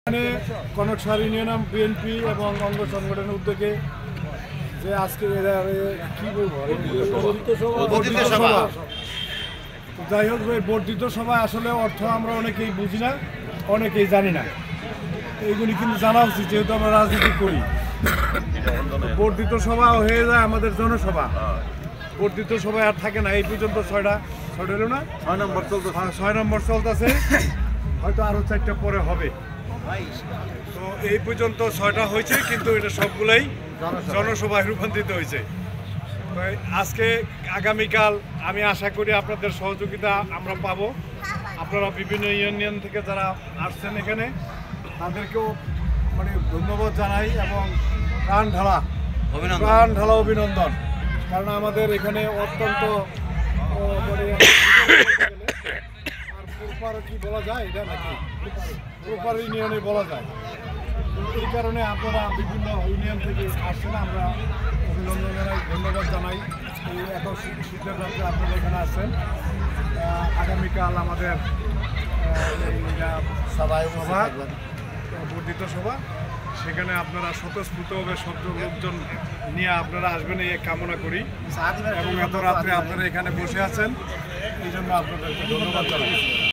এখানে Kanaksar union BNP এবং অঙ্গ সংগঠনের উদ্যোগে যে আজকে কি বলবো যাই হোক বর্ধিত সভা আসলে অর্থ আমরা অনেকেই বুঝি না, অনেকেই জানি না। এইগুলি কিন্তু জানা উচিত, যেহেতু আমরা রাজনীতি করি। বর্ধিত সভা হয়ে যায় আমাদের জনসভা। বর্ধিত সভা আর থাকে না। এই পর্যন্ত ছয়টা হলো না, 6 নম্বর চলতেছে, হয়তো আরো 4টা পরে হবে। তো এই পর্যন্ত 6টা হয়েছে, কিন্তু এটা সবগুলাই জনসভায় রূপান্তরিত হয়েছে। তো আজকে আগামীকাল আমি আশা করি আপনাদের সহযোগিতা আমরা পাবো। আপনারা বিভিন্ন ইউনিয়ন থেকে যারা আসছেন এখানে তাদেরকেও মানে ধন্যবাদ জানাই এবং প্রাণ ঢালা অভিনন্দন। কারণ আমাদের এখানে অত্যন্ত মানে প্রপার কি বলা যায় এটা নাকি প্রপার ইউনিয়নে বলা যায়। এই কারণে আপনারা বিভিন্ন ইউনিয়ন থেকে আসছেন, আমরা অভিনন্দন জানাই, ধন্যবাদ জানাই। এই এত শীতের রাত্রে আপনারা এখানে আসছেন। আগামীকাল আমাদের সভা বর্ধিত সভা, সেখানে আপনারা স্বতঃস্ফূর্তভাবে সব লোকজন নিয়ে আপনারা আসবেন এই কামনা করি। এবং এত রাত্রে আপনারা এখানে বসে আছেন, এই জন্য আপনাদেরকে ধন্যবাদ জানাই।